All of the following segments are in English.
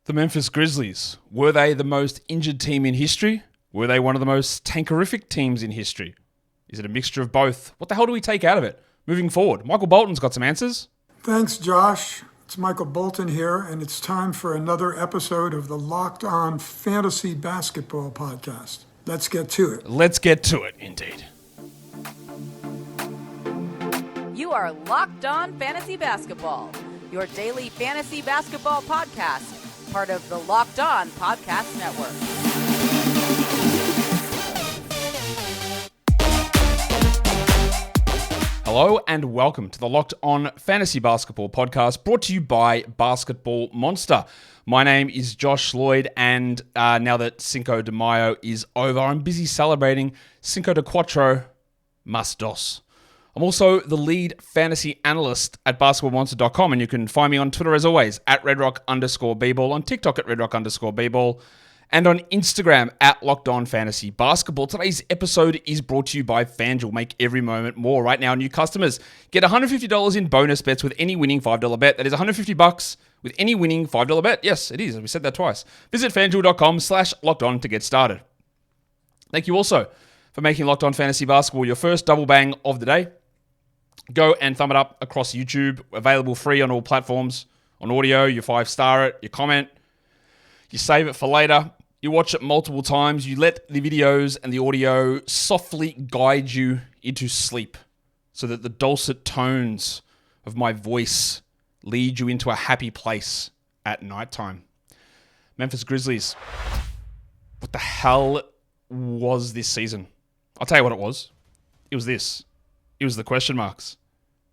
The Memphis Grizzlies, were they the most injured team in history? Were they one of the most tankerific teams in history? Is it a mixture of both? What the hell do we take out of it moving forward? Michael Bolton's got some answers. Thanks, Josh. It's Michael Bolton here, and it's time for another episode of the Locked On Fantasy Basketball Podcast. Let's get to it. Let's get to it, indeed. You are Locked On Fantasy Basketball, your daily fantasy basketball podcast, part of the Locked On Podcast Network. Hello and welcome to the Locked On Fantasy Basketball Podcast, brought to you by Basketball Monster. My name is Josh Lloyd, and now that Cinco de Mayo is over, I'm busy celebrating Cinco de Cuatro Mas Dos. I'm also the lead fantasy analyst at basketballmonster.com, and you can find me on Twitter as always at redrock_bball, on TikTok at redrock_bball, and on Instagram at Locked On Fantasy Basketball. Today's episode is brought to you by FanDuel. Make every moment more. Right now, new customers get $150 in bonus bets with any winning $5 bet. That is $150 with any winning $5 bet. Yes, it is. We said that twice. Visit FanDuel.com/LockedOn to get started. Thank you also for making Locked On Fantasy Basketball your first double bang of the day. Go and thumb it up across YouTube. Available free on all platforms. On audio, you 5-star it, you comment, you save it for later. You watch it multiple times. You let the videos and the audio softly guide you into sleep so that the dulcet tones of my voice lead you into a happy place at nighttime. Memphis Grizzlies. What the hell was this season? I'll tell you what it was. It was this. It was the question marks.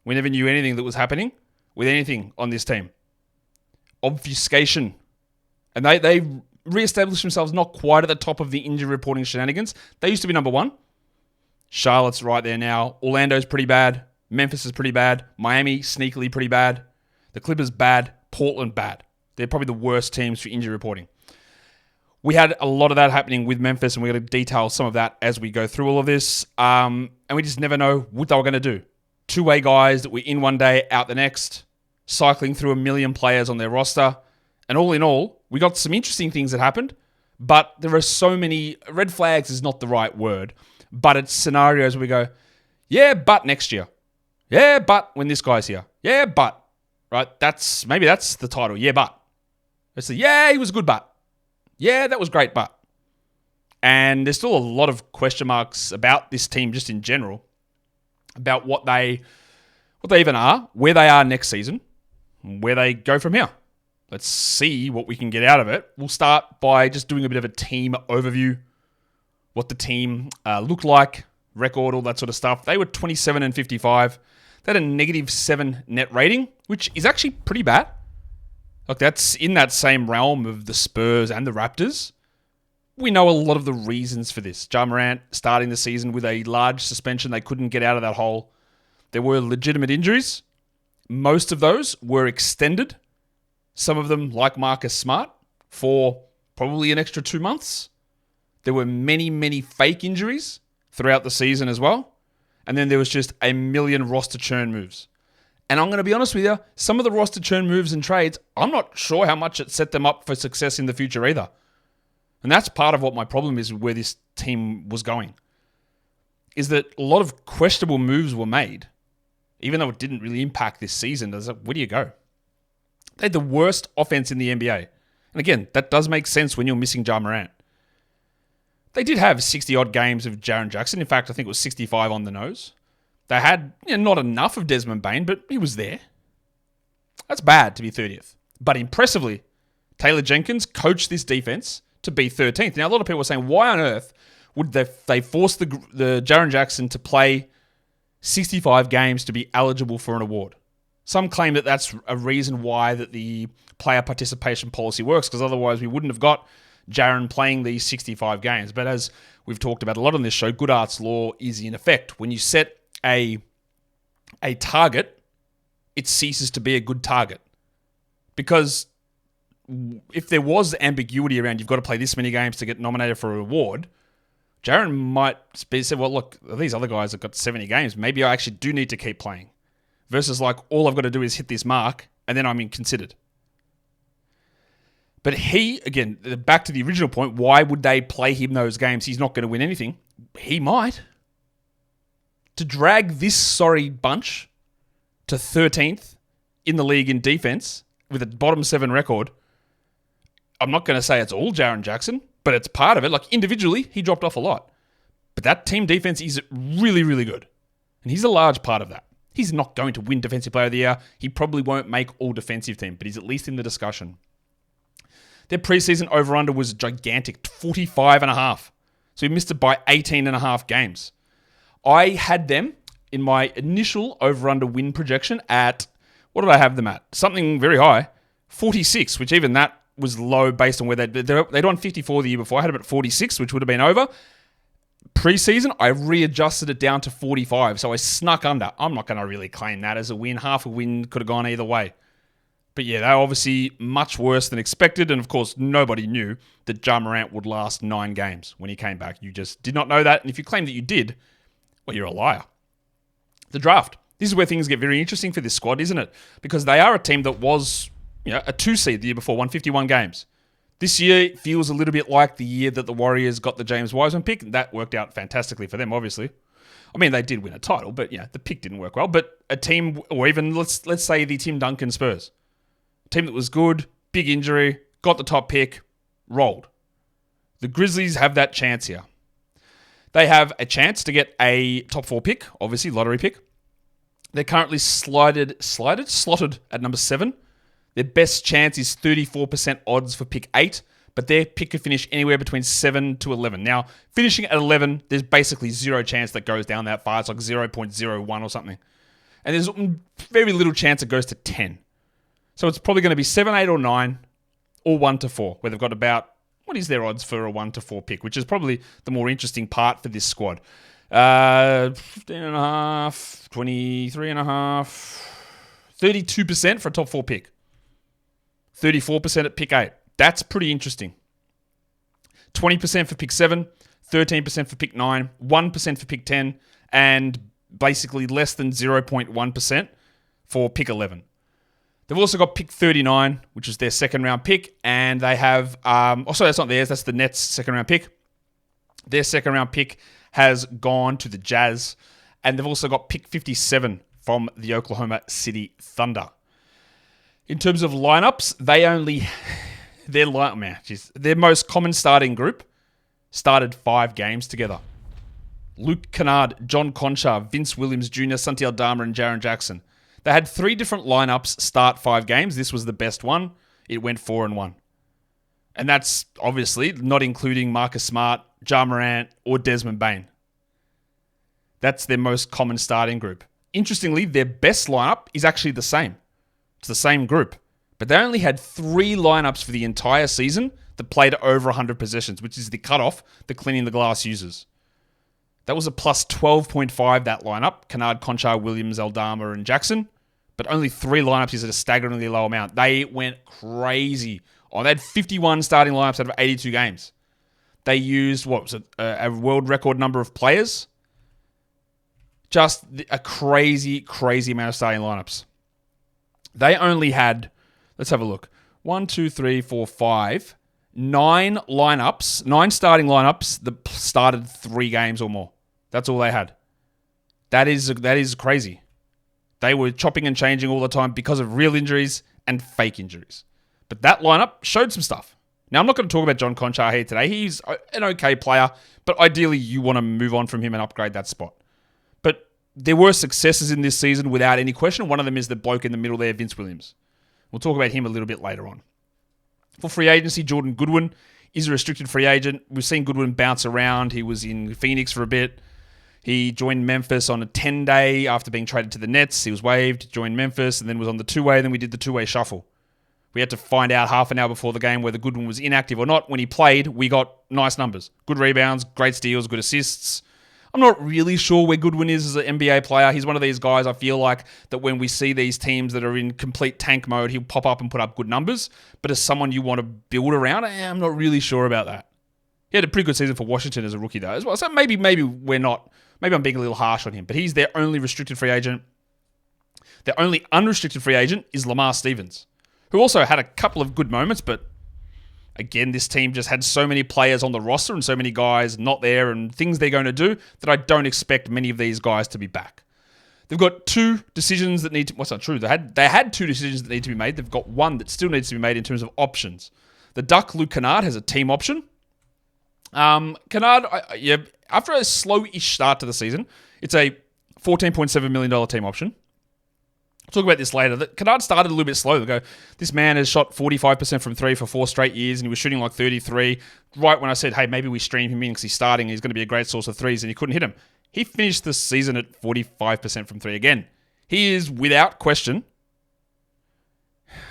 We never knew anything that was happening with anything on this team. Obfuscation. And they re-established themselves not quite at the top of the injury reporting shenanigans. They used to be number one. Charlotte's right there now. Orlando's pretty bad. Memphis is pretty bad. Miami, sneakily pretty bad. The Clippers, bad. Portland, bad. They're probably the worst teams for injury reporting. We had a lot of that happening with Memphis, and we're going to detail some of that as we go through all of this. And we just never know what they were going to do. Two-way guys that were in one day, out the next, cycling through 1 million players on their roster. And all in all, we got some interesting things that happened, but there are so many, red flags is not the right word, but it's scenarios where we go, yeah, but next year. Yeah, but when this guy's here. Yeah, but. Right? Maybe that's the title. Yeah, but. It's yeah, he was a good but. Yeah, that was great, but. And there's still a lot of question marks about this team just in general, about what they even are, where they are next season, where they go from here. Let's see what we can get out of it. We'll start by just doing a bit of a team overview, what the team looked like, record, all that sort of stuff. They were 27-55. They had a -7 net rating, which is actually pretty bad. Like, that's in that same realm of the Spurs and the Raptors. We know a lot of the reasons for this. Ja Morant starting the season with a large suspension. They couldn't get out of that hole. There were legitimate injuries. Most of those were extended. Some of them, like Marcus Smart, for probably an extra 2 months. There were many, many fake injuries throughout the season as well. And then there was just 1 million roster churn moves. And I'm going to be honest with you, some of the roster churn moves and trades, I'm not sure how much it set them up for success in the future either. And that's part of what my problem is with where this team was going. Is that a lot of questionable moves were made, even though it didn't really impact this season. It's like, where do you go? They had the worst offense in the NBA. And again, that does make sense when you're missing Ja Morant. They did have 60-odd games of Jaren Jackson. In fact, I think it was 65 on the nose. They had not enough of Desmond Bane, but he was there. That's bad to be 30th. But impressively, Taylor Jenkins coached this defense to be 13th. Now, a lot of people are saying, why on earth would they force the Jaren Jackson to play 65 games to be eligible for an award? Some claim that that's a reason why that the player participation policy works, because otherwise we wouldn't have got Jaren playing these 65 games. But as we've talked about a lot on this show, Goodhart's law is in effect. When you set a target, it ceases to be a good target. Because if there was ambiguity around you've got to play this many games to get nominated for an award, Jaren might say, well, look, these other guys have got 70 games. Maybe I actually do need to keep playing. Versus like, all I've got to do is hit this mark and then I'm considered. But he, again, back to the original point, why would they play him those games? He's not going to win anything. He might. To drag this sorry bunch to 13th in the league in defense with a bottom 7 record, I'm not going to say it's all Jaren Jackson, but it's part of it. Like, individually, he dropped off a lot. But that team defense is really, really good. And he's a large part of that. He's not going to win Defensive Player of the Year. He probably won't make all defensive team, but he's at least in the discussion. Their preseason over-under was gigantic, 45.5. So he missed it by 18.5 games. I had them in my initial over-under win projection at, what did I have them at? Something very high, 46, which even that was low based on where they'd won 54 the year before. I had them at 46, which would have been over. Preseason, I readjusted it down to 45, so I snuck under. I'm not going to really claim that as a win. Half a win could have gone either way. But yeah, they're obviously much worse than expected, and of course, nobody knew that Ja Morant would last 9 games when he came back. You just did not know that, and if you claim that you did, well, you're a liar. The draft. This is where things get very interesting for this squad, isn't it? Because they are a team that was, a 2 seed the year before, won 51 games. This year feels a little bit like the year that the Warriors got the James Wiseman pick. That worked out fantastically for them, obviously. I mean, they did win a title, but the pick didn't work well. But a team, or even let's say the Tim Duncan Spurs, a team that was good, big injury, got the top pick, rolled. The Grizzlies have that chance here. They have a chance to get a top 4 pick, obviously lottery pick. They're currently slotted at number 7. Their best chance is 34% odds for pick 8, but their pick could finish anywhere between 7 to 11. Now, finishing at 11, there's basically zero chance that goes down that far. It's like 0.01 or something. And there's very little chance it goes to 10. So it's probably going to be 7, 8, or 9, or 1 to 4, where they've got about, what is their odds for a 1 to 4 pick, which is probably the more interesting part for this squad. 15.5, 23.5, 32% for a top 4 pick. 34% at pick 8. That's pretty interesting. 20% for pick 7, 13% for pick 9, 1% for pick 10, and basically less than 0.1% for pick 11. They've also got pick 39, which is their second round pick, and they have, also that's not theirs, that's the Nets' second round pick. Their second round pick has gone to the Jazz, and they've also got pick 57 from the Oklahoma City Thunder. In terms of lineups, their most common starting group started 5 games together. Luke Canard, John Conchar, Vince Williams Jr., Santi Dama, and Jaren Jackson. They had 3 different lineups start 5 games. This was the best one. It went 4-1. And that's obviously not including Marcus Smart, Ja Morant, or Desmond Bane. That's their most common starting group. Interestingly, their best lineup is actually the same. It's the same group. But they only had 3 lineups for the entire season that played over 100 possessions, which is the cutoff that Cleaning the Glass uses. That was a plus 12.5, that lineup. Canard, Conchar, Williams, Aldama, and Jackson. But only 3 lineups is at a staggeringly low amount. They went crazy. They had 51 starting lineups out of 82 games. They used, a world record number of players? Just a crazy, crazy amount of starting lineups. They only had, let's have a look, 9 starting lineups that started 3 games or more. That's all they had. That is crazy. They were chopping and changing all the time because of real injuries and fake injuries. But that lineup showed some stuff. Now, I'm not going to talk about John Conchar here today. He's an okay player, but ideally you want to move on from him and upgrade that spot. But there were successes in this season without any question. One of them is the bloke in the middle there, Vince Williams. We'll talk about him a little bit later on. For free agency, Jordan Goodwin is a restricted free agent. We've seen Goodwin bounce around. He was in Phoenix for a bit. He joined Memphis on a 10-day after being traded to the Nets. He was waived, joined Memphis, and then was on the 2-way. Then we did the 2-way shuffle. We had to find out half an hour before the game whether Goodwin was inactive or not. When he played, we got nice numbers. Good rebounds, great steals, good assists. I'm not really sure where Goodwin is as an NBA player. He's one of these guys, I feel like, that when we see these teams that are in complete tank mode, he'll pop up and put up good numbers. But as someone you want to build around, I'm not really sure about that. He had a pretty good season for Washington as a rookie, though, as well. So maybe we're not. Maybe I'm being a little harsh on him. But he's their only restricted free agent. Their only unrestricted free agent is Lamar Stevens, who also had a couple of good moments, but Again, this team just had so many players on the roster and so many guys not there and things they're going to do that I don't expect many of these guys to be back. They've got two decisions that need to... What's not true? They had two decisions that need to be made. They've got one that still needs to be made in terms of options. The Duck, Luke Canard, has a team option. Canard, after a slow-ish start to the season, it's a $14.7 million team option. We'll talk about this later. Canard started a little bit slow. They go, this man has shot 45% from three for 4 straight years, and he was shooting like 33. Right when I said, hey, maybe we stream him in because he's starting and he's going to be a great source of threes, and he couldn't hit them. He finished the season at 45% from three again. He is, without question,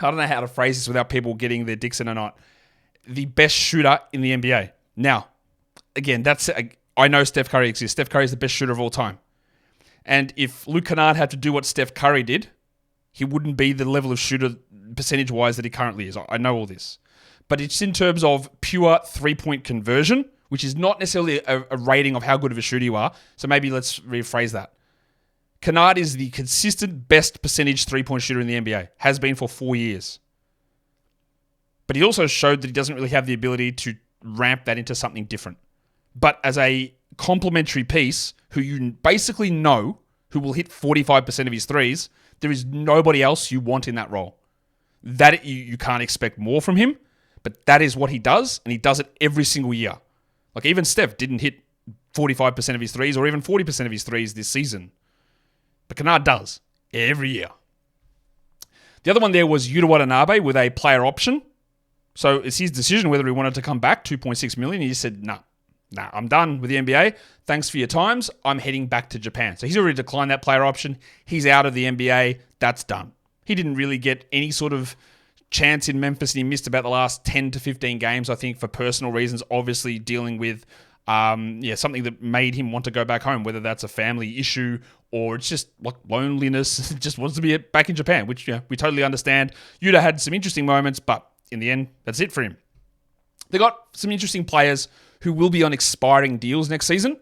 I don't know how to phrase this without people getting their dicks in a knot, the best shooter in the NBA. Now, again, I know Steph Curry exists. Steph Curry is the best shooter of all time. And if Luke Canard had to do what Steph Curry did, he wouldn't be the level of shooter percentage-wise that he currently is. I know all this. But it's in terms of pure three-point conversion, which is not necessarily a rating of how good of a shooter you are. So maybe let's rephrase that. Canard is the consistent best percentage three-point shooter in the NBA. Has been for 4 years. But he also showed that he doesn't really have the ability to ramp that into something different. But as a complementary piece, who you basically know who will hit 45% of his threes, there is nobody else you want in that role. That you can't expect more from him, but that is what he does, and he does it every single year. Like even Steph didn't hit 45% of his threes or even 40% of his threes this season. But Canard does every year. The other one there was Yuta Watanabe with a player option. So it's his decision whether he wanted to come back, $2.6 million. He just said, nah, I'm done with the NBA. Thanks for your times. I'm heading back to Japan. So he's already declined that player option. He's out of the NBA. That's done. He didn't really get any sort of chance in Memphis, and he missed about the last 10 to 15 games, I think, for personal reasons, obviously dealing with something that made him want to go back home, whether that's a family issue or it's just like loneliness, just wants to be back in Japan, which we totally understand. Yuta had some interesting moments, but in the end, that's it for him. They got some interesting players who will be on expiring deals next season.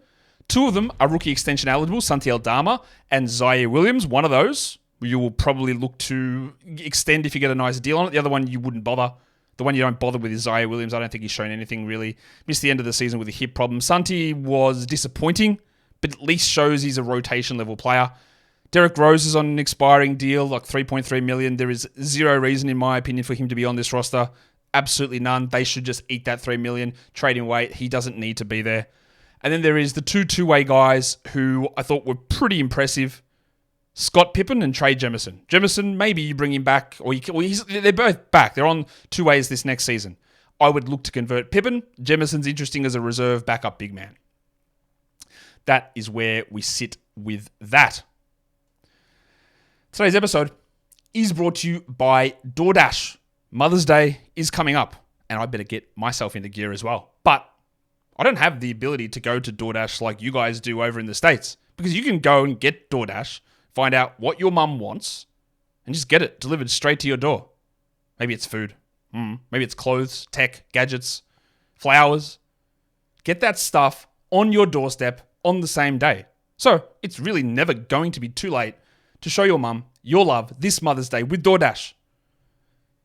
2 of them are rookie extension eligible, Santi Dama and Zaire Williams. One of those you will probably look to extend if you get a nice deal on it. The other one you wouldn't bother. The one you don't bother with is Zaire Williams. I don't think he's shown anything really. Missed the end of the season with a hip problem. Santi was disappointing, but at least shows he's a rotation level player. Derrick Rose is on an expiring deal, like $3.3 million. There is zero reason, in my opinion, for him to be on this roster. Absolutely none. They should just eat that $3 million, trade him away. He doesn't need to be there. And then there is the two-way guys who I thought were pretty impressive. Scott Pippen and Trey Jemison. Jemison, maybe you bring him back, or they're both back. They're on 2 ways this next season. I would look to convert Pippen. Jemison's interesting as a reserve backup big man. That is where we sit with that. Today's episode is brought to you by DoorDash. Mother's Day is coming up, and I better get myself into gear as well. But I don't have the ability to go to DoorDash like you guys do over in the States, because you can go and get DoorDash, find out what your mum wants, and just get it delivered straight to your door. Maybe it's food. Maybe it's clothes, tech, gadgets, flowers. Get that stuff on your doorstep on the same day. So it's really never going to be too late to show your mum your love this Mother's Day with DoorDash.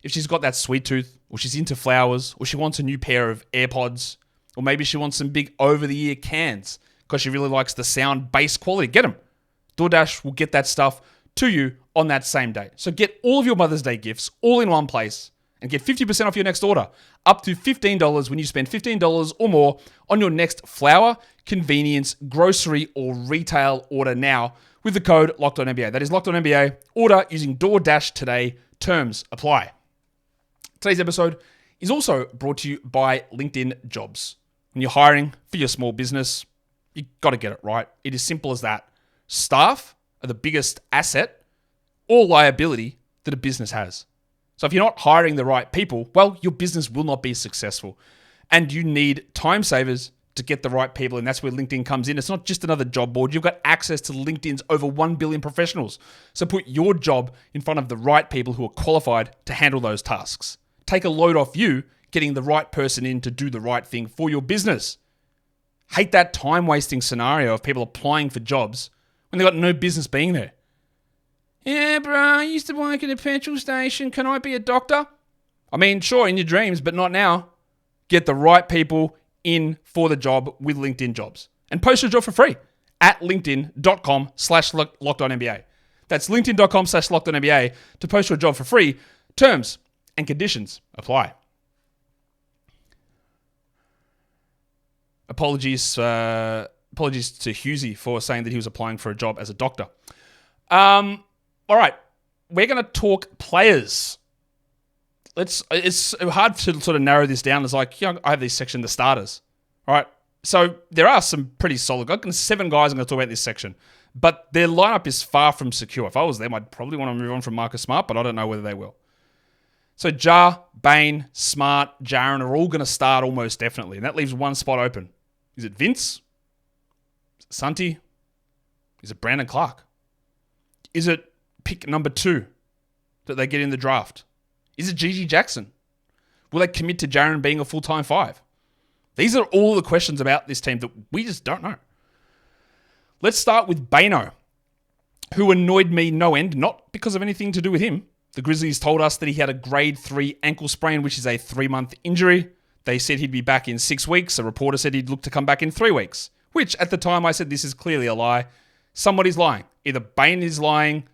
If she's got that sweet tooth, or she's into flowers, or she wants a new pair of AirPods, or maybe she wants some big over-the-ear cans because she really likes the sound bass quality, get them. DoorDash will get that stuff to you on that same day. So get all of your Mother's Day gifts all in one place and get 50% off your next order. Up to $15 when you spend $15 or more on your next flour, convenience, grocery, or retail order now with the code LOCKEDONNBA. That is LOCKEDONNBA. Order using DoorDash today. Terms apply. Today's episode is also brought to you by LinkedIn Jobs. When you're hiring for your small business, you got to get it right. It is simple as that. Staff are the biggest asset or liability that a business has. So if you're not hiring the right people, well, your business will not be successful. And you need time savers to get the right people, and that's where LinkedIn comes in. It's not just another job board. You've got access to LinkedIn's over 1 billion professionals. So put your job in front of the right people who are qualified to handle those tasks. Take a load off you getting the right person in to do the right thing for your business. Hate that time-wasting scenario of people applying for jobs when they've got no business being there. Yeah, bro, I used to work at a petrol station. Can I be a doctor? I mean, sure, in your dreams, but not now. Get the right people in for the job with LinkedIn Jobs. And post your job for free at linkedin.com/LockedOnNBA. That's linkedin.com/LockedOnNBA to post your job for free. Terms and conditions apply. Apologies to Husey for saying that he was applying for a job as a doctor. All right, we're going to talk players. It's hard to sort of narrow this down. It's like, I have this section, the starters. All right, so there are some pretty solid guys. 7 guys I'm going to talk about in this section. But their lineup is far from secure. If I was them, I'd probably want to move on from Marcus Smart, but I don't know whether they will. So Ja, Bane, Smart, Jaren are all going to start almost definitely. And that leaves one spot open. Is it Vince? Is it Santi? Is it Brandon Clarke? Is it pick number 2 that they get in the draft? Is it Gigi Jackson? Will they commit to Jaren being a full-time 5? These are all the questions about this team that we just don't know. Let's start with Bano, who annoyed me no end, not because of anything to do with him. The Grizzlies told us that he had a grade 3 ankle sprain, which is a 3-month injury. They said he'd be back in 6 weeks. A reporter said he'd look to come back in 3 weeks, which at the time I said this is clearly a lie. Somebody's lying. Either Bane is lying,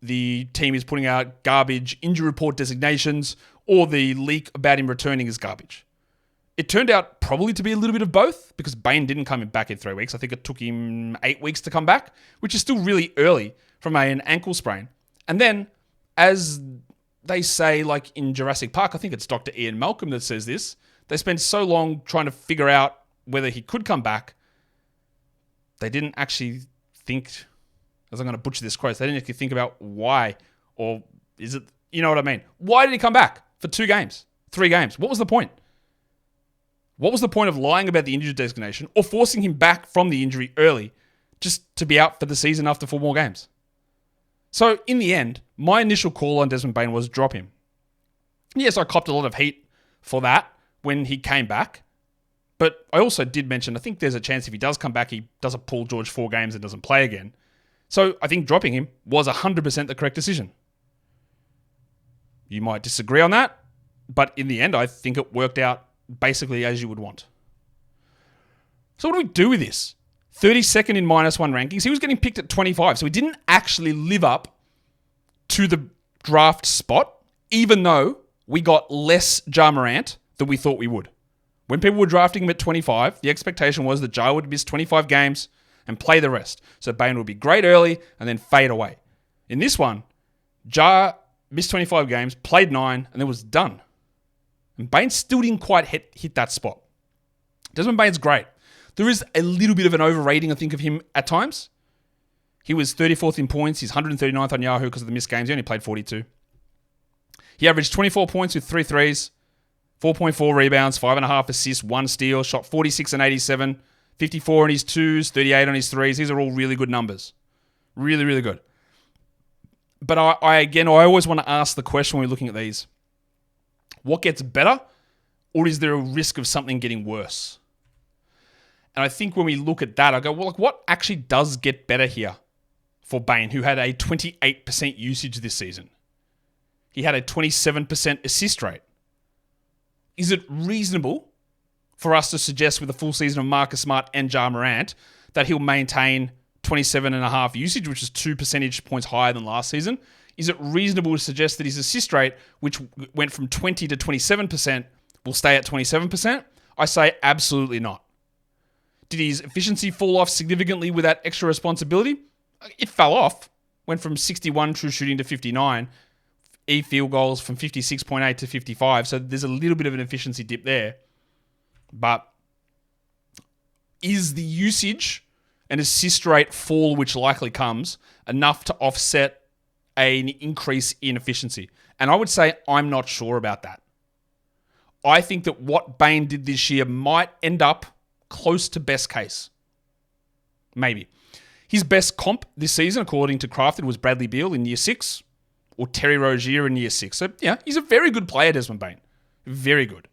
the team is putting out garbage injury report designations, or the leak about him returning is garbage. It turned out probably to be a little bit of both because Bane didn't come back in 3 weeks. I think it took him 8 weeks to come back, which is still really early from an ankle sprain. And then, as they say, like in Jurassic Park, I think it's Dr. Ian Malcolm that says this, they spent so long trying to figure out whether he could come back, they didn't actually think, as I'm going to butcher this quote, they didn't actually think about why, or is it, you know what I mean? Why did he come back for 2 games, 3 games? What was the point? What was the point of lying about the injury designation or forcing him back from the injury early just to be out for the season after 4 more games? So in the end, my initial call on Desmond Bane was drop him. Yes, I copped a lot of heat for that when he came back. But I also did mention, I think there's a chance if he does come back, he does a Paul George 4 games and doesn't play again. So I think dropping him was 100% the correct decision. You might disagree on that, but in the end, I think it worked out basically as you would want. So what do we do with this? 32nd in -1 rankings. He was getting picked at 25, so he didn't actually live up to the draft spot, even though we got less Ja Morant than we thought we would. When people were drafting him at 25, the expectation was that Ja would miss 25 games and play the rest. So Bane would be great early and then fade away. In this one, Ja missed 25 games, played 9, and then was done. And Bane still didn't quite hit that spot. Desmond Bane's great. There is a little bit of an overrating, I think, of him at times. He was 34th in points. He's 139th on Yahoo because of the missed games. He only played 42. He averaged 24 points with 3 threes, 4.4 rebounds, 5.5 assists, 1 steal, shot 46 and 87, 54 on his 2s, 38 on his 3s. These are all really good numbers. Really, really good. But I always want to ask the question when we're looking at these. What gets better, or is there a risk of something getting worse? And I think when we look at that, I go, well, what actually does get better here for Bane, who had a 28% usage this season? He had a 27% assist rate. Is it reasonable for us to suggest with a full season of Marcus Smart and Ja Morant that he'll maintain 27.5 usage, which is 2 percentage points higher than last season? Is it reasonable to suggest that his assist rate, which went from 20 to 27%, will stay at 27%? I say absolutely not. Did his efficiency fall off significantly with that extra responsibility? It fell off. Went from 61 true shooting to 59. Field goals from 56.8 to 55. So there's a little bit of an efficiency dip there. But is the usage and assist rate fall, which likely comes, enough to offset an increase in efficiency? And I would say I'm not sure about that. I think that what Bane did this year might end up close to best case. Maybe. His best comp this season, according to Crafted, was Bradley Beal in year 6 or Terry Rozier in year 6. So, yeah, he's a very good player, Desmond Bane. Very good.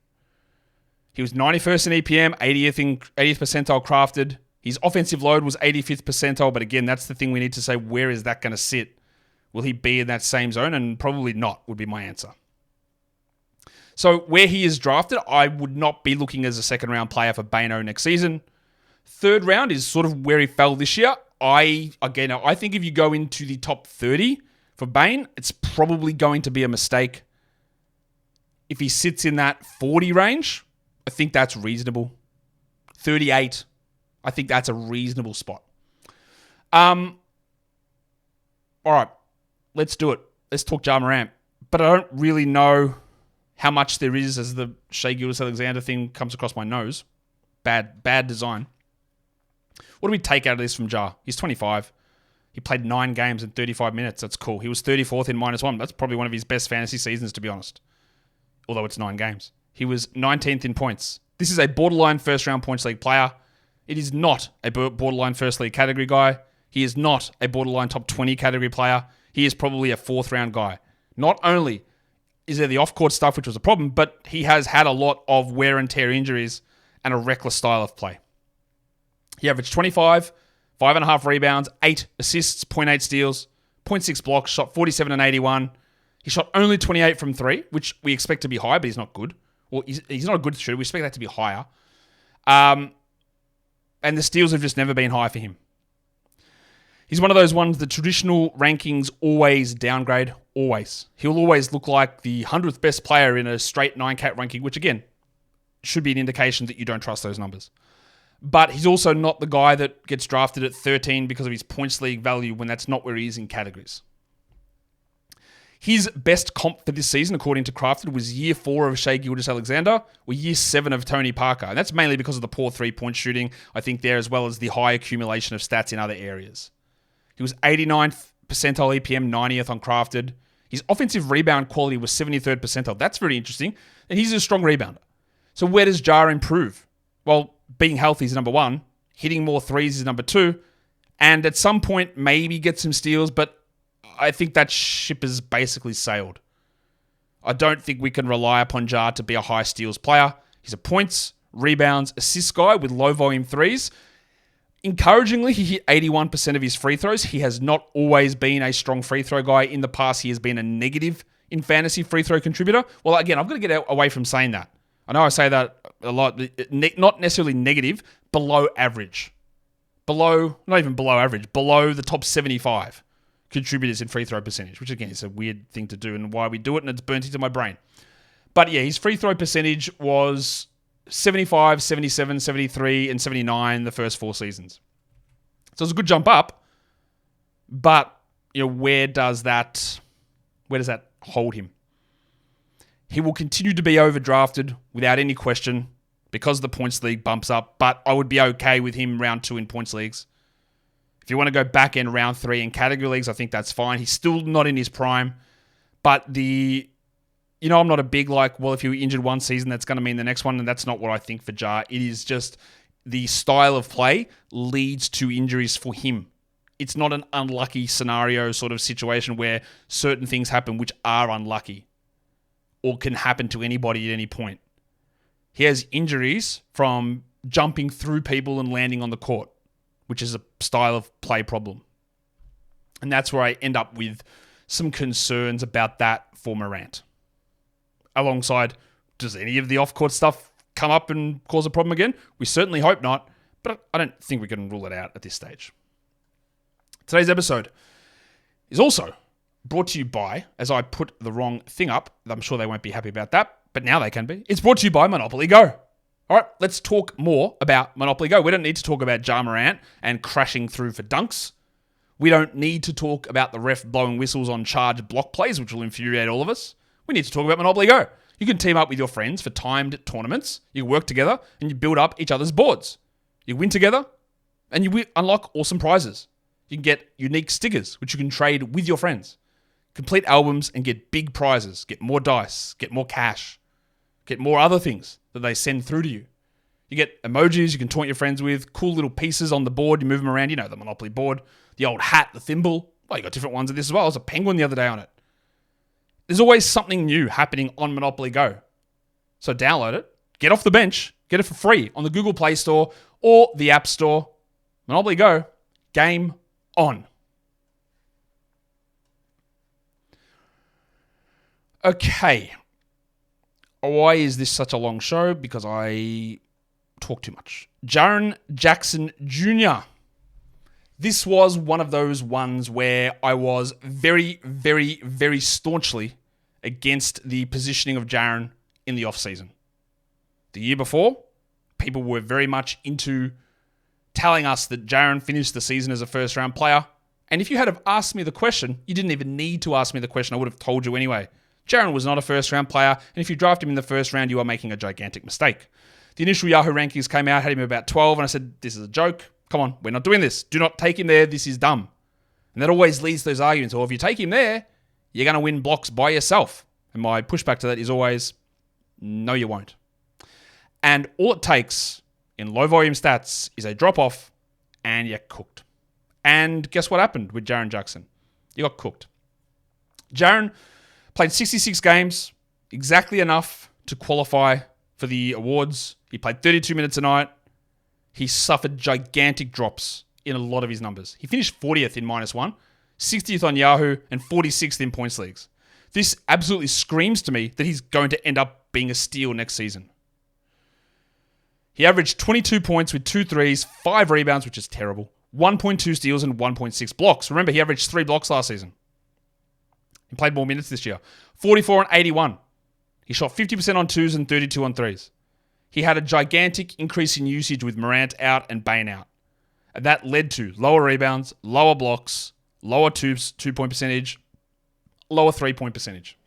He was 91st in EPM, 80th percentile Crafted. His offensive load was 85th percentile, but again, that's the thing we need to say, where is that going to sit? Will he be in that same zone? And probably not, would be my answer. So where he is drafted, I would not be looking as a second round player for Bano next season. Third round is sort of where he fell this year. I think if you go into the top 30 for Bane, it's probably going to be a mistake. If he sits in that 40 range, I think that's reasonable. 38, I think that's a reasonable spot. All right, let's do it. Let's talk Ja Morant. But I don't really know how much there is as the Shai Gilgeous-Alexander thing comes across my nose. Bad design. What do we take out of this from Ja? He's 25. He played 9 games in 35 minutes. That's cool. He was 34th in -1. That's probably one of his best fantasy seasons, to be honest. Although it's 9 games. He was 19th in points. This is a borderline first-round points league player. It is not a borderline first league category guy. He is not a borderline top 20 category player. He is probably a 4th-round guy. Not only is there the off-court stuff, which was a problem, but he has had a lot of wear and tear injuries and a reckless style of play. He averaged 25, 5.5 rebounds, 8 assists, 0.8 steals, 0.6 blocks, shot 47 and 81. He shot only 28 from 3, which we expect to be high, but he's not good. Well, he's not a good shooter. We expect that to be higher. And the steals have just never been high for him. He's one of those ones, the traditional rankings always downgrade, always. He'll always look like the 100th best player in a straight 9-cat ranking, which again, should be an indication that you don't trust those numbers. But he's also not the guy that gets drafted at 13 because of his points league value when that's not where he is in categories. His best comp for this season, according to Crafted, was year 4 of Shai Gilgeous-Alexander or year 7 of Tony Parker. And that's mainly because of the poor 3-point shooting, I think, there, as well as the high accumulation of stats in other areas. He was 89th percentile EPM, 90th on Crafted. His offensive rebound quality was 73rd percentile. That's very interesting. And he's a strong rebounder. So where does Ja improve? Well, being healthy is number 1. Hitting more threes is number 2. And at some point, maybe get some steals, but I think that ship has basically sailed. I don't think we can rely upon Ja to be a high steals player. He's a points, rebounds, assists guy with low volume threes. Encouragingly, he hit 81% of his free throws. He has not always been a strong free throw guy. In the past, he has been a negative in fantasy free throw contributor. Well, again, I've got to get away from saying that. I know I say that a lot. Not necessarily negative, below average. Not even below average, below the top 75 contributors in free throw percentage, which again is a weird thing to do and why we do it, and it's burnt into my brain. But yeah, his free throw percentage was 75, 77, 73, and 79 the first 4 seasons. So it's a good jump up, but where does that hold him? He will continue to be overdrafted without any question because the points league bumps up, but I would be okay with him round 2 in points leagues. If you want to go back in round 3 in category leagues, I think that's fine. He's still not in his prime, but I'm not a big if you're injured one season, that's going to mean the next one, and that's not what I think for Ja. It is just the style of play leads to injuries for him. It's not an unlucky scenario sort of situation where certain things happen which are unlucky or can happen to anybody at any point. He has injuries from jumping through people and landing on the court, which is a style of play problem. And that's where I end up with some concerns about that for Morant. Alongside, does any of the off-court stuff come up and cause a problem again? We certainly hope not, but I don't think we can rule it out at this stage. Today's episode is also brought to you by, as I put the wrong thing up, I'm sure they won't be happy about that, but now they can be. It's brought to you by Monopoly Go. All right, let's talk more about Monopoly Go. We don't need to talk about Ja Morant and crashing through for dunks. We don't need to talk about the ref blowing whistles on charge block plays, which will infuriate all of us. We need to talk about Monopoly Go. You can team up with your friends for timed tournaments. You work together and you build up each other's boards. You win together and you unlock awesome prizes. You can get unique stickers, which you can trade with your friends. Complete albums and get big prizes. Get more dice. Get more cash. Get more other things that they send through to you. You get emojis you can taunt your friends with. Cool little pieces on the board. You move them around. The Monopoly board. The old hat, the thimble. Well, you got different ones of this as well. There's a penguin the other day on it. There's always something new happening on Monopoly Go. So download it. Get off the bench. Get it for free on the Google Play Store or the App Store. Monopoly Go. Game on. Okay. Why is this such a long show? Because I talk too much. Jaren Jackson Jr. This was one of those ones where I was very, very, very staunchly against the positioning of Jaren in the offseason. The year before, people were very much into telling us that Jaren finished the season as a first-round player. And if you had have asked me the question, you didn't even need to ask me the question. I would have told you anyway. Jaren was not a first-round player, and if you draft him in the first round, you are making a gigantic mistake. The initial Yahoo rankings came out, had him about 12, and I said, this is a joke. Come on, we're not doing this. Do not take him there. This is dumb. And that always leads to those arguments. Or if you take him there, you're going to win blocks by yourself. And my pushback to that is always, no, you won't. And all it takes in low-volume stats is a drop-off, and you're cooked. And guess what happened with Jaren Jackson? You got cooked. Jaren played 66 games, exactly enough to qualify for the awards. He played 32 minutes a night. He suffered gigantic drops in a lot of his numbers. He finished 40th in -1, 60th on Yahoo, and 46th in points leagues. This absolutely screams to me that he's going to end up being a steal next season. He averaged 22 points with 2 threes, 5 rebounds, which is terrible, 1.2 steals, and 1.6 blocks. Remember, he averaged 3 blocks last season. He played more minutes this year. 44 and 81. He shot 50% on 2s and 32 on 3s. He had a gigantic increase in usage with Morant out and Bane out. And that led to lower rebounds, lower blocks, lower two-point percentage, lower three-point percentage.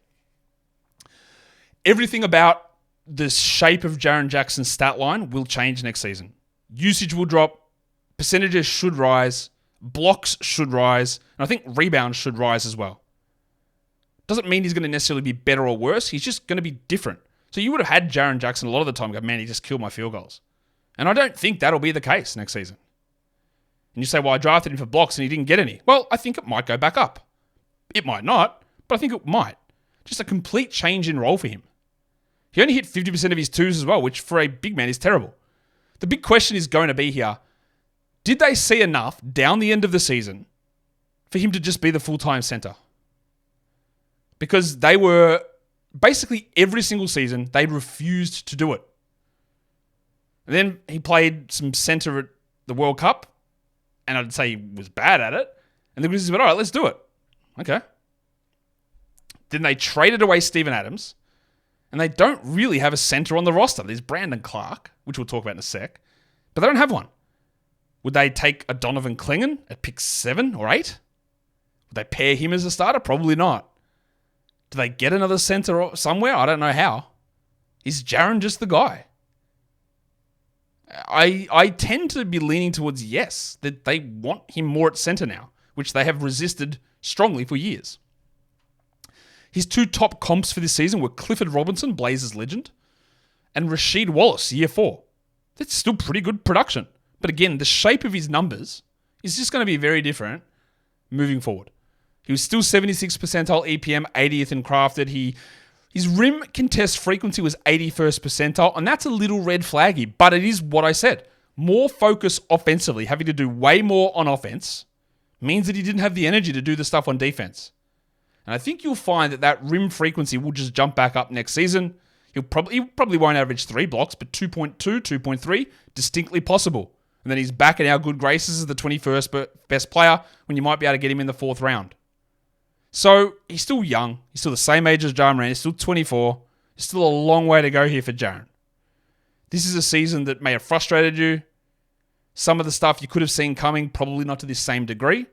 Everything about the shape of Jaren Jackson's stat line will change next season. Usage will drop, percentages should rise, blocks should rise, and I think rebounds should rise as well. Doesn't mean he's going to necessarily be better or worse. He's just going to be different. So you would have had Jaren Jackson a lot of the time go, man, he just killed my field goals. And I don't think that'll be the case next season. And you say, well, I drafted him for blocks and he didn't get any. Well, I think it might go back up. It might not, but I think it might. Just a complete change in role for him. He only hit 50% of his 2s as well, which for a big man is terrible. The big question is going to be here, did they see enough down the end of the season for him to just be the full-time center? Because they were, basically every single season, they refused to do it. And then he played some center at the World Cup, and I'd say he was bad at it. And the Grizzlies went, all right, let's do it. Okay. Then they traded away Steven Adams, and they don't really have a center on the roster. There's Brandon Clarke, which we'll talk about in a sec, but they don't have one. Would they take a Donovan Clingan at pick 7 or 8? Would they pair him as a starter? Probably not. Do they get another center somewhere? I don't know how. Is Jaren just the guy? I tend to be leaning towards yes, that they want him more at center now, which they have resisted strongly for years. His 2 top comps for this season were Clifford Robinson, Blazers legend, and Rasheed Wallace, year 4. That's still pretty good production. But again, the shape of his numbers is just going to be very different moving forward. He was still 76th percentile EPM, 80th in crafted. His rim contest frequency was 81st percentile, and that's a little red flaggy, but it is what I said. More focus offensively, having to do way more on offense, means that he didn't have the energy to do the stuff on defense. And I think you'll find that rim frequency will just jump back up next season. He probably won't average 3 blocks, but 2.2, 2.3, distinctly possible. And then he's back in our good graces as the 21st best player when you might be able to get him in the 4th round. So he's still young. He's still the same age as Ja Morant. He's still 24. There's still a long way to go here for Jaren. This is a season that may have frustrated you. Some of the stuff you could have seen coming, probably not to this same degree,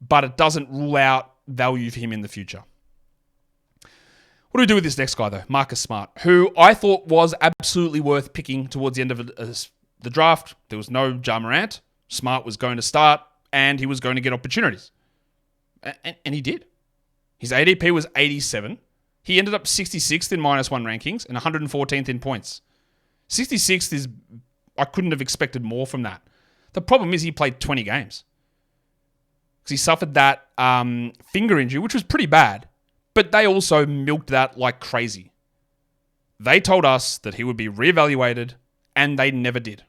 but it doesn't rule out value for him in the future. What do we do with this next guy, though? Marcus Smart, who I thought was absolutely worth picking towards the end of the draft. There was no Ja Morant. Smart was going to start, and he was going to get opportunities. And he did. His ADP was 87. He ended up 66th in -1 rankings and 114th in points. 66th is, I couldn't have expected more from that. The problem is he played 20 games. Because he suffered that finger injury, which was pretty bad. But they also milked that like crazy. They told us that he would be reevaluated, and they never did.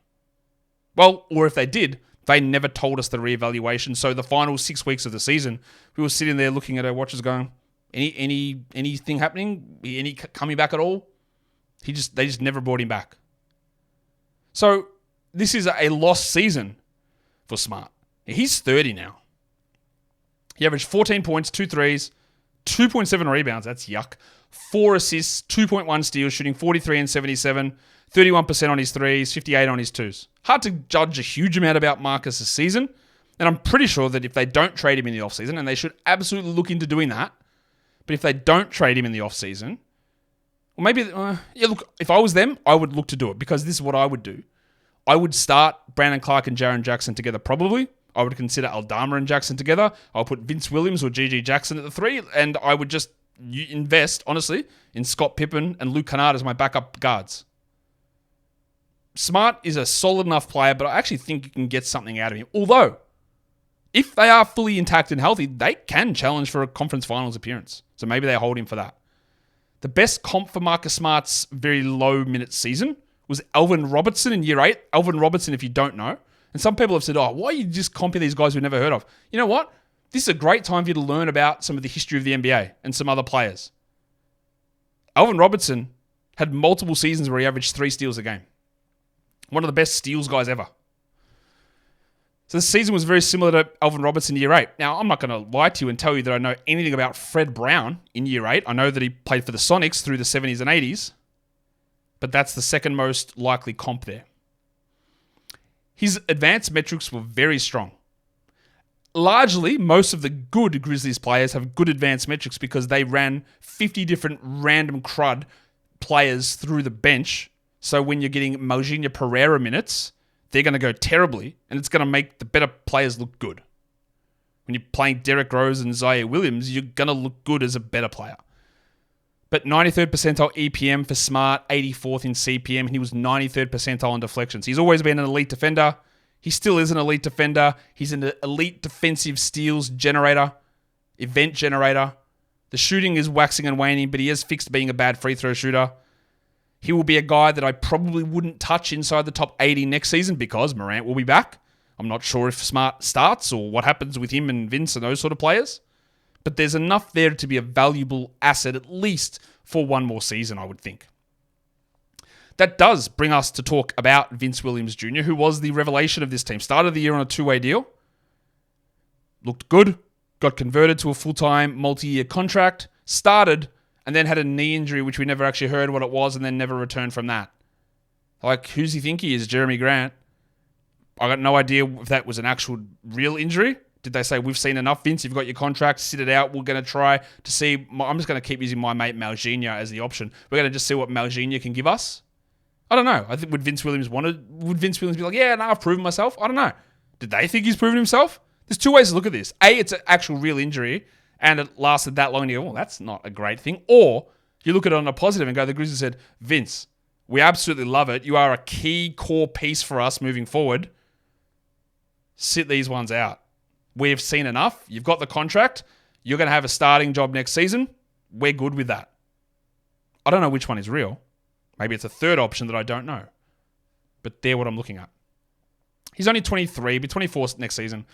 Well, or if they did, they never told us the reevaluation. So the final 6 weeks of the season, we were sitting there looking at our watches going, anything happening? Any coming back at all? They just never brought him back. So this is a lost season for Smart. He's 30 now. He averaged 14 points, 2 threes, 2.7 rebounds. That's yuck. 4 assists, 2.1 steals, shooting 43 and 77, 31% on his threes, 58 on his twos. Hard to judge a huge amount about Marcus this season. And I'm pretty sure that if they don't trade him in the offseason, and they should absolutely look into doing that, but if they don't trade him in the offseason, or maybe, look, if I was them, I would look to do it, because this is what I would do. I would start Brandon Clarke and Jaren Jackson together probably. I would consider Dama and Jackson together. I'll put Vince Williams or GG Jackson at the 3, and I would just invest, honestly, in Scott Pippen and Luke Canard as my backup guards. Smart is a solid enough player, but I actually think you can get something out of him. Although, if they are fully intact and healthy, they can challenge for a conference finals appearance. So maybe they hold him for that. The best comp for Marcus Smart's very low minute season was Alvin Robertson in year 8. Alvin Robertson, if you don't know. And some people have said, why are you just comping these guys we've never heard of? You know what? This is a great time for you to learn about some of the history of the NBA and some other players. Alvin Robertson had multiple seasons where he averaged 3 steals a game. One of the best steals guys ever. So this season was very similar to Alvin Robertson year 8. Now, I'm not going to lie to you and tell you that I know anything about Fred Brown in year 8. I know that he played for the Sonics through the 70s and 80s. But that's the second most likely comp there. His advanced metrics were very strong. Largely, most of the good Grizzlies players have good advanced metrics because they ran 50 different random crud players through the bench. So when you're getting Malginha Pereira minutes, they're going to go terribly, and it's going to make the better players look good. When you're playing Derrick Rose and Zaire Williams, you're going to look good as a better player. But 93rd percentile EPM for Smart, 84th in CPM, and he was 93rd percentile in deflections. He's always been an elite defender. He still is an elite defender. He's an elite defensive steals generator, event generator. The shooting is waxing and waning, but he has fixed being a bad free throw shooter. He will be a guy that I probably wouldn't touch inside the top 80 next season because Morant will be back. I'm not sure if Smart starts or what happens with him and Vince and those sort of players. But there's enough there to be a valuable asset, at least for one more season, I would think. That does bring us to talk about Vince Williams Jr., who was the revelation of this team. Started the year on a 2-way deal. Looked good. Got converted to a full-time, multi-year contract. Started, and then had a knee injury, which we never actually heard what it was, and then never returned from that. Like, who's he think he is? Jeremy Grant? I got no idea if that was an actual real injury. Did they say, we've seen enough, Vince, you've got your contract, sit it out, we're going to try to see, I'm just going to keep using my mate Malginha as the option. We're going to just see what Malginha can give us? I don't know. I think would Vince Williams be like, yeah, no, I've proven myself? I don't know. Did they think he's proven himself? There's 2 ways to look at this. A, it's an actual real injury, and it lasted that long, and you go, well, that's not a great thing. Or you look at it on a positive and go, the Grizzlies said, Vince, we absolutely love it. You are a key core piece for us moving forward. Sit these ones out. We've seen enough. You've got the contract. You're going to have a starting job next season. We're good with that. I don't know which one is real. Maybe it's a third option that I don't know. But they're what I'm looking at. He's only 23, be 24 next season.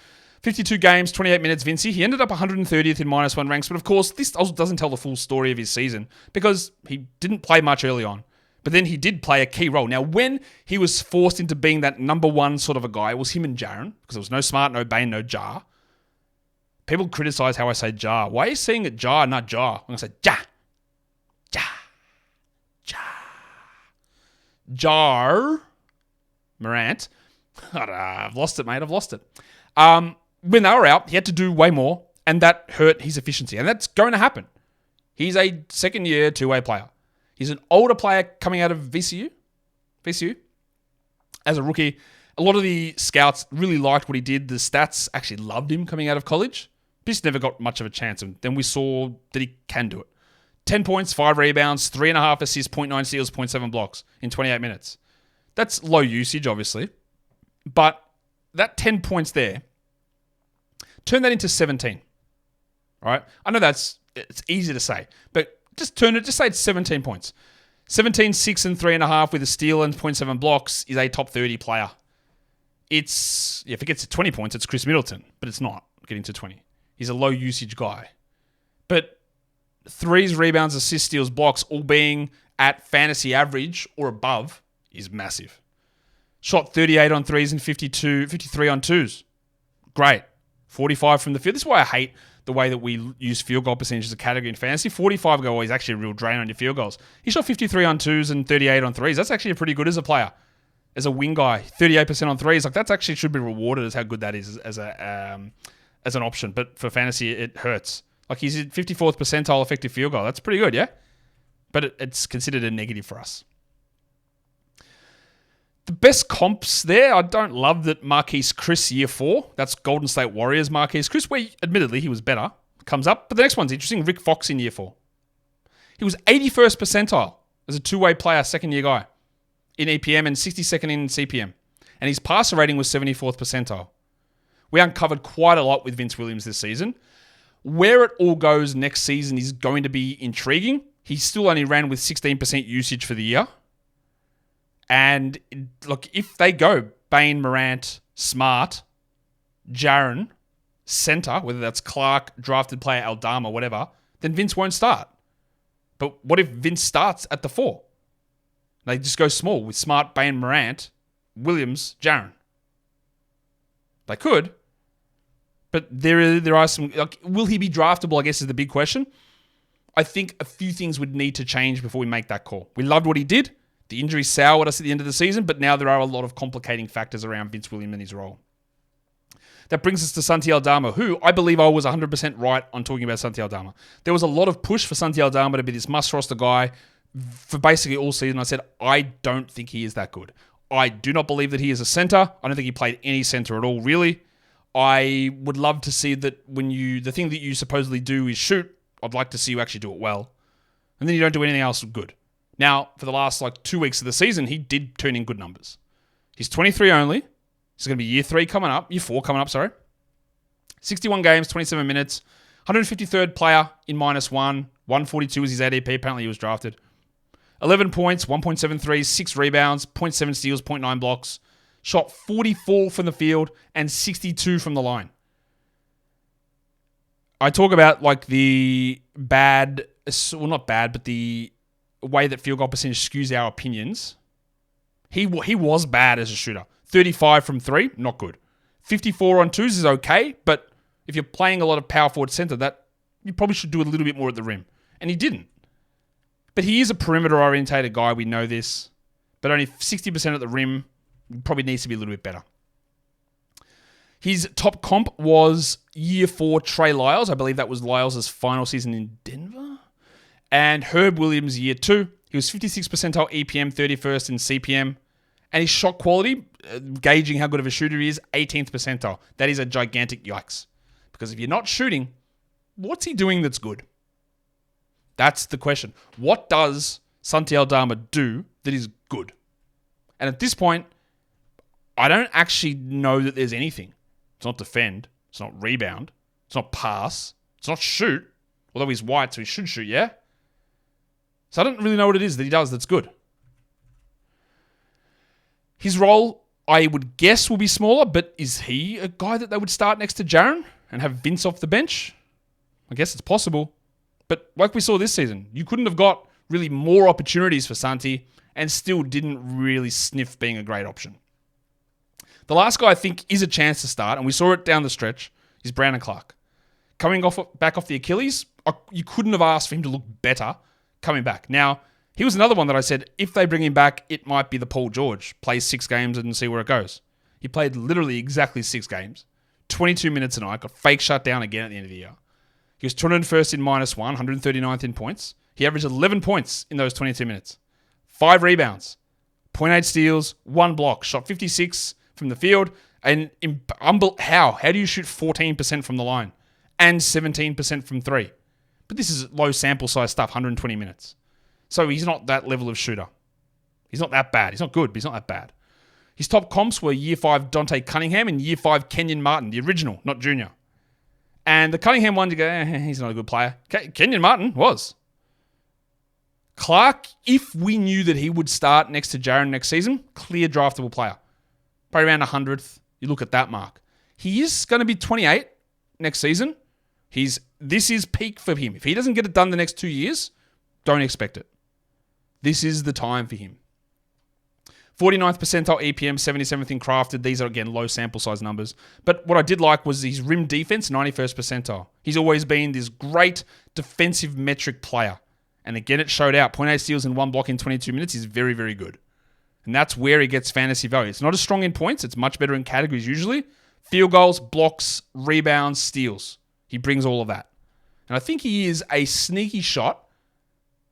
52 games, 28 minutes, Vincey. He ended up 130th in -1 ranks. But of course, this also doesn't tell the full story of his season because he didn't play much early on. But then he did play a key role. Now, when he was forced into being that number 1 sort of a guy, it was him and Jaren, because there was no Smart, no Bane, no Jar. People criticize how I say Jar. Why are you saying it Jar, not Jar? I'm going to say Jar. Jar. Morant. I've lost it, mate. I've lost it. When they were out, he had to do way more, and that hurt his efficiency. And that's going to happen. He's a second-year, 2-way player. He's an older player coming out of VCU as a rookie. A lot of the scouts really liked what he did. The stats actually loved him coming out of college. Just never got much of a chance. And then we saw that he can do it. 10 points, 5 rebounds, 3.5 assists, 0.9 steals, 0.7 blocks in 28 minutes. That's low usage, obviously. But that 10 points there, turn that into 17. All right? I know it's easy to say, but just say it's 17 points. 17, 6, and 3.5 with a steal and 0.7 blocks is a top 30 player. If it gets to 20 points, it's Chris Middleton, but it's not getting to 20. He's a low usage guy. But threes, rebounds, assists, steals, blocks, all being at fantasy average or above is massive. Shot 38 on threes and 53 on twos. Great. 45 from the field. This is why I hate the way that we use field goal percentage as a category in fantasy. 45 goal is actually a real drain on your field goals. He shot 53 on twos and 38 on threes. That's actually pretty good as a player. As a wing guy, 38% on threes. Like, that's actually should be rewarded as how good that is as an option. But for fantasy, it hurts. Like, he's at 54th percentile effective field goal. That's pretty good, yeah? But it's considered a negative for us. The best comps there, I don't love that Marquise Chris year 4. That's Golden State Warriors Marquise Chris, where admittedly he was better. Comes up. But the next one's interesting. Rick Fox in year 4. He was 81st percentile as a two-way player, second-year guy in EPM and 62nd in CPM. And his passer rating was 74th percentile. We uncovered quite a lot with Vince Williams this season. Where it all goes next season is going to be intriguing. He still only ran with 16% usage for the year. And look, if they go Bane, Morant, Smart, Jaren, center, whether that's Clark, drafted player, Aldama, whatever, then Vince won't start. But what if Vince starts at the 4? They just go small with Smart, Bane, Morant, Williams, Jaren. They could. But there are some... Like, will he be draftable, I guess, is the big question. I think a few things would need to change before we make that call. We loved what he did. The injury soured us at the end of the season, but now there are a lot of complicating factors around Vince Williams and his role. That brings us to Santi Dama, who I believe I was 100% right on talking about Santi Dama. There was a lot of push for Santi Dama to be this must-roster guy for basically all season. I said, I don't think he is that good. I do not believe that he is a center. I don't think he played any center at all, really. I would love to see that when the thing that you supposedly do is shoot, I'd like to see you actually do it well. And then you don't do anything else good. Now, for the last 2 weeks of the season, he did turn in good numbers. He's 23 only. He's going to be year 4 coming up, 61 games, 27 minutes, 153rd player in -1, 142 is his ADP, apparently he was drafted. 11 points, 1.73, 6 rebounds, 0.7 steals, 0.9 blocks. Shot 44 from the field and 62 from the line. I talk about the bad, well not bad, but the way that field goal percentage skews our opinions. He was bad as a shooter. 35 from 3, not good. 54 on 2s is okay, but if you're playing a lot of power forward center, that you probably should do a little bit more at the rim. And he didn't. But he is a perimeter-orientated guy, we know this. But only 60% at the rim, probably needs to be a little bit better. His top comp was year 4 Trey Lyles. I believe that was Lyles' final season in Denver. And Herb Williams, year 2. He was 56th percentile EPM, 31st in CPM. And his shot quality, gauging how good of a shooter he is, 18th percentile. That is a gigantic yikes. Because if you're not shooting, what's he doing that's good? That's the question. What does Santi Dama do that is good? And at this point, I don't actually know that there's anything. It's not defend. It's not rebound. It's not pass. It's not shoot. Although he's white, so he should shoot, yeah? So I don't really know what it is that he does that's good. His role, I would guess, will be smaller, but is he a guy that they would start next to Jaren and have Vince off the bench? I guess it's possible. But like we saw this season, you couldn't have got really more opportunities for Santi and still didn't really sniff being a great option. The last guy I think is a chance to start, and we saw it down the stretch, is Brandon Clarke. Coming back off the Achilles, you couldn't have asked for him to look better coming back. Now, he was another one that I said, if they bring him back, it might be the Paul George. Plays 6 games and see where it goes. He played literally exactly 6 games. 22 minutes a night. Got fake shut down again at the end of the year. He was 201st in -1, 139th in points. He averaged 11 points in those 22 minutes. 5 rebounds. 0.8 steals. 1 block. Shot 56 from the field. And how? How do you shoot 14% from the line? And 17% from 3? But this is low sample size stuff, 120 minutes. So he's not that level of shooter. He's not that bad. He's not good, but he's not that bad. His top comps were year 5 Dante Cunningham and year 5 Kenyon Martin, the original, not junior. And the Cunningham one, you go, he's not a good player. Kenyon Martin was. Clark, if we knew that he would start next to Jaren next season, clear draftable player. Probably around 100th. You look at that mark. He is going to be 28 next season. This is peak for him. If he doesn't get it done the next 2 years, don't expect it. This is the time for him. 49th percentile EPM, 77th in crafted. These are, again, low sample size numbers. But what I did like was his rim defense, 91st percentile. He's always been this great defensive metric player. And again, it showed out. 0.8 steals and 1 block in 22 minutes is very, very good. And that's where he gets fantasy value. It's not as strong in points. It's much better in categories usually. Field goals, blocks, rebounds, steals. He brings all of that. And I think he is a sneaky shot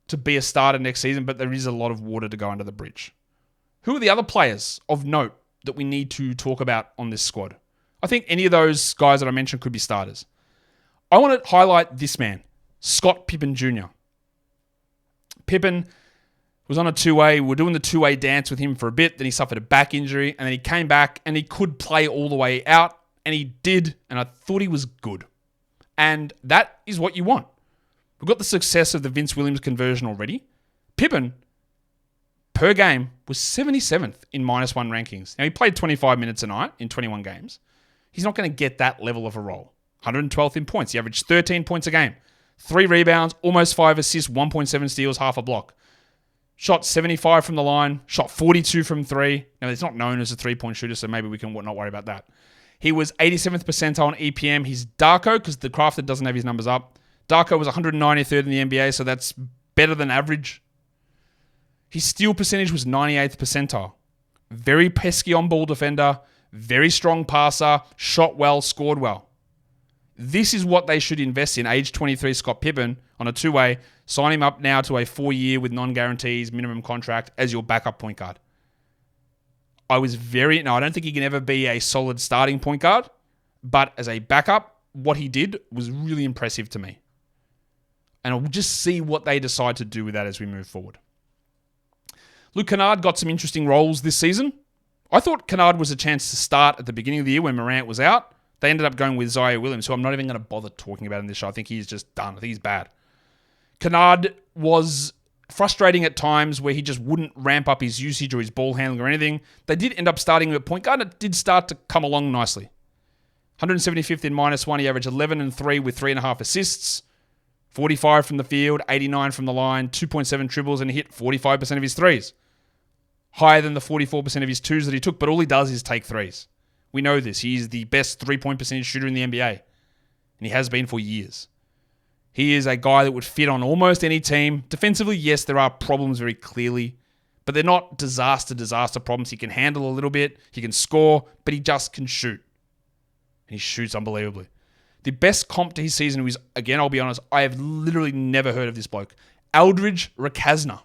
to be a starter next season, but there is a lot of water to go under the bridge. Who are the other players of note that we need to talk about on this squad? I think any of those guys that I mentioned could be starters. I want to highlight this man, Scott Pippen Jr. Pippen was on a two-way. We were doing the two-way dance with him for a bit. Then he suffered a back injury, and then he came back, and he could play all the way out, and he did, and I thought he was good. And that is what you want. We've got the success of the Vince Williams conversion already. Pippen, per game, was 77th in -1 rankings. Now, he played 25 minutes a night in 21 games. He's not going to get that level of a role. 112th in points. He averaged 13 points a game. 3 rebounds, almost 5 assists, 1.7 steals, half a block. Shot 75 from the line, shot 42 from 3. Now, he's not known as a three-point shooter, so maybe we can not worry about that. He was 87th percentile on EPM. He's Darko, because the crafted doesn't have his numbers up. Darko was 193rd in the NBA, so that's better than average. His steal percentage was 98th percentile. Very pesky on-ball defender, very strong passer, shot well, scored well. This is what they should invest in. Age 23 Scott Pippen on a two-way. Sign him up now to a 4-year with non-guarantees, minimum contract as your backup point guard. I don't think he can ever be a solid starting point guard, but as a backup, what he did was really impressive to me. And I'll just see what they decide to do with that as we move forward. Luke Canard got some interesting roles this season. I thought Canard was a chance to start at the beginning of the year when Morant was out. They ended up going with Zaire Williams, who I'm not even going to bother talking about in this show. I think he's just done. I think he's bad. Canard was frustrating at times where he just wouldn't ramp up his usage or his ball handling or anything. They did end up starting him at point guard, and it did start to come along nicely. 175th in -1. He averaged 11 and 3 with 3.5 assists. 45 from the field, 89 from the line, 2.7 triples, and he hit 45% of his threes. Higher than the 44% of his twos that he took, but all he does is take threes. We know this. He's the best three-point percentage shooter in the NBA, and he has been for years. He is a guy that would fit on almost any team. Defensively, yes, there are problems very clearly, but they're not disaster problems. He can handle a little bit, he can score, but he just can shoot. And he shoots unbelievably. The best comp to his season was, again, I'll be honest, I have literally never heard of this bloke. Aldridge Rakazna.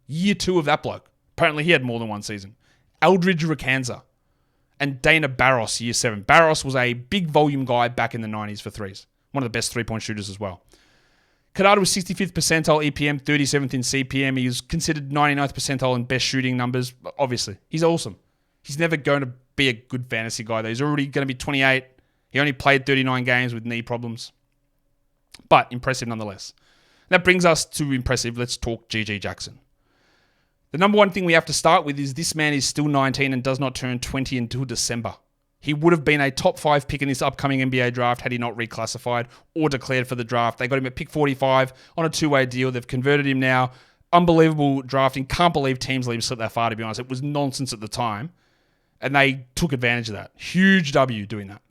Year 2 of that bloke. Apparently he had more than one season. Aldridge Rakazna. And Dana Barros, year 7. Barros was a big volume guy back in the 90s for threes. One of the best three-point shooters as well. Canard was 65th percentile EPM, 37th in CPM. He was considered 99th percentile in best shooting numbers. Obviously, he's awesome. He's never going to be a good fantasy guy, though. He's already going to be 28. He only played 39 games with knee problems. But impressive nonetheless. That brings us to impressive. Let's talk GG Jackson. The number one thing we have to start with is this man is still 19 and does not turn 20 until December. He would have been a top 5 pick in this upcoming NBA draft had he not reclassified or declared for the draft. They got him at pick 45 on a two-way deal. They've converted him now. Unbelievable drafting. Can't believe teams let him slip that far, to be honest. It was nonsense at the time. And they took advantage of that. Huge W doing that.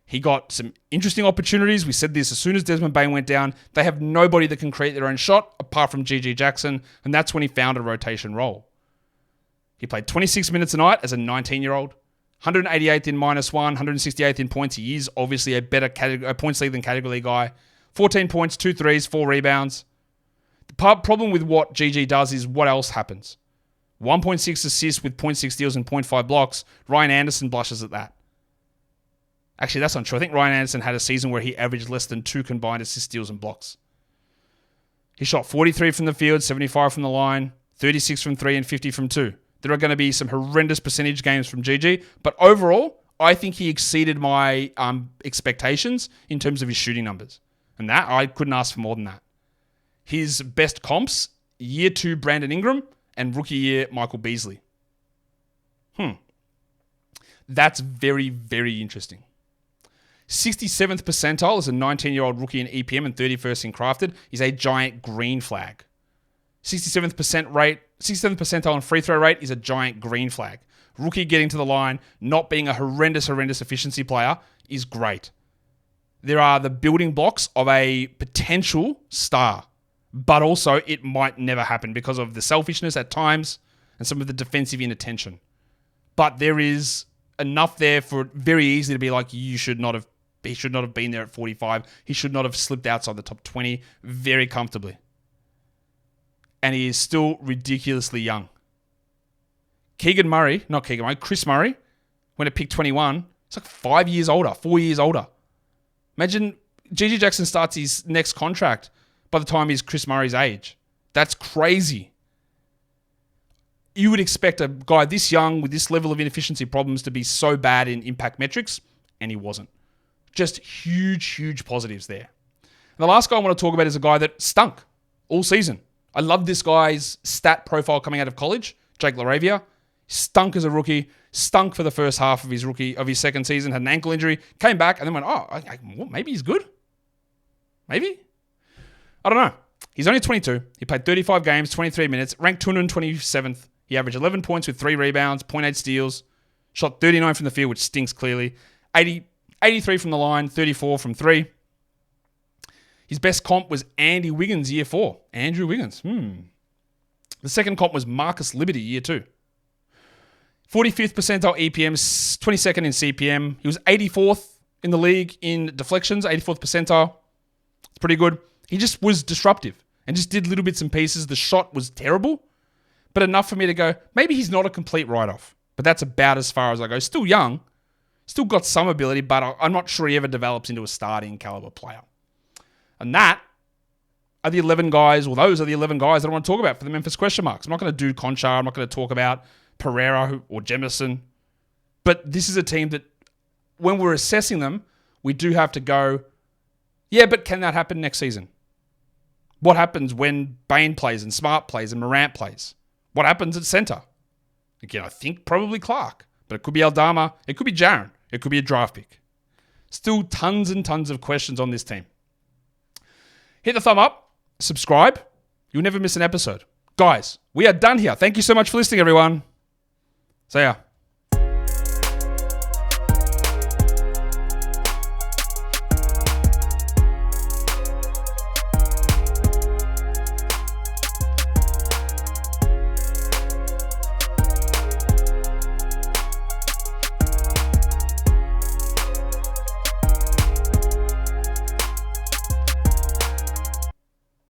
He got some interesting opportunities. We said this as soon as Desmond Bane went down. They have nobody that can create their own shot apart from GG Jackson, and that's when he found a rotation role. He played 26 minutes a night as a 19-year-old, 188th in -1, 168th in points. He is obviously a better points league than category guy. 14 points, 2 threes, 4 rebounds. The problem with what GG does is what else happens. 1.6 assists with 0.6 steals and 0.5 blocks. Ryan Anderson blushes at that. Actually, that's not true. I think Ryan Anderson had a season where he averaged less than 2 combined assists, steals, and blocks. He shot 43 from the field, 75 from the line, 36 from 3, and 50 from 2. There are going to be some horrendous percentage games from GG, but overall, I think he exceeded my expectations in terms of his shooting numbers. And that, I couldn't ask for more than that. His best comps, year 2 Brandon Ingram, and rookie year Michael Beasley. That's very, very interesting. 67th percentile as a 19-year-old rookie in EPM and 31st in crafted. He's a giant green flag. 67th percentile on free throw rate is a giant green flag. Rookie getting to the line, not being a horrendous efficiency player is great. There are the building blocks of a potential star, but also it might never happen because of the selfishness at times and some of the defensive inattention. But there is enough there for it very easily to be like, he should not have been there at 45. He should not have slipped outside the top 20 very comfortably. And he is still ridiculously young. Chris Murray, when at pick 21, it's like 4 years older. Imagine Gigi Jackson starts his next contract by the time he's Chris Murray's age. That's crazy. You would expect a guy this young with this level of inefficiency problems to be so bad in impact metrics, and he wasn't. Just huge positives there. And the last guy I want to talk about is a guy that stunk all season. I love this guy's stat profile coming out of college, Jake LaRavia. Stunk as a rookie, stunk for the first half of his second season, had an ankle injury, came back and then went, maybe he's good? Maybe? I don't know. He's only 22. He played 35 games, 23 minutes, ranked 227th. He averaged 11 points with 3 rebounds, 0.8 steals, shot 39 from the field, which stinks clearly, 83 from the line, 34 from 3. His best comp was Andy Wiggins, year 4. Andrew Wiggins. The second comp was Marcus Liberty, year 2. 45th percentile EPM, 22nd in CPM. He was 84th in the league in deflections, 84th percentile. It's pretty good. He just was disruptive and just did little bits and pieces. The shot was terrible, but enough for me to go, maybe he's not a complete write-off. But that's about as far as I go. Still young, still got some ability, but I'm not sure he ever develops into a starting caliber player. And that are the 11 guys, or those are the 11 guys that I want to talk about for the Memphis question marks. I'm not going to do Conchar. I'm not going to talk about Pereira or Jemison. But this is a team that, when we're assessing them, we do have to go, yeah, but can that happen next season? What happens when Bane plays and Smart plays and Morant plays? What happens at center? Again, I think probably Clark, but it could be Aldama. It could be Jaren. It could be a draft pick. Still tons and tons of questions on this team. Hit the thumb up, subscribe. You'll never miss an episode. Guys, we are done here. Thank you so much for listening, everyone. See ya.